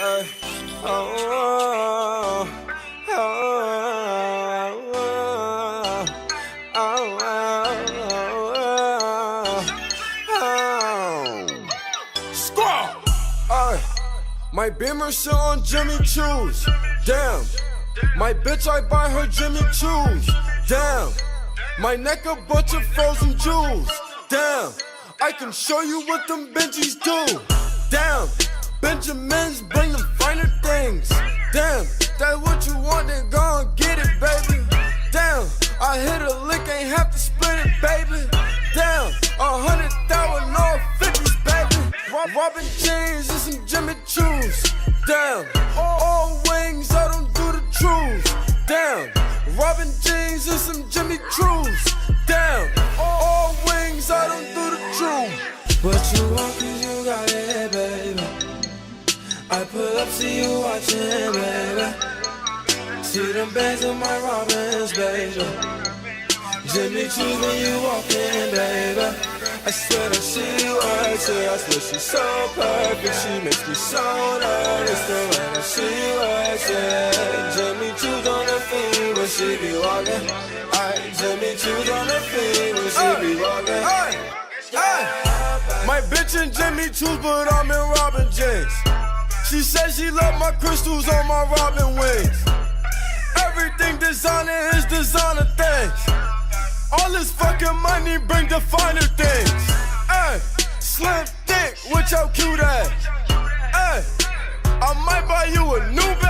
oh, oh, Squaw! My Beamer sit on Jimmy Choo's. Damn. My bitch, I buy her Jimmy Choo's. Damn. My neck a bunch of frozen jewels. Damn. I can show you what them Benjis do. Damn. Benjamins bring them finer things. Damn. That what you want, then go and get it, baby. Damn. I hit a lick, ain't have to split it, baby. Damn. 100,000, no 50s, baby. Robin jeans and some Jimmy Choo's. Damn. All wings, I don't do the truths. Damn. Robin jeans and some Jimmy Choo's. Damn. All wings, I don't do the truth. What you want, cause you got it, baby. I pull up, see you watching, baby. See them bands in my Robins, baby. Jimmy Choo's when you walk in, baby. I swear that she works it. I swear she's so perfect. She makes me so nervous. The way that she works it. Jimmy Choo's on her feet when she be walking. Jimmy Choo's on her feet when she be walking. My bitch in Jimmy Choo's, but I'm in Robin jeans. She said she love my crystals on my Robin wings. Everything designer is designer things. All this fucking money bring the finer things. Ay, slim thick with your cute ass. Ay, I might buy you a new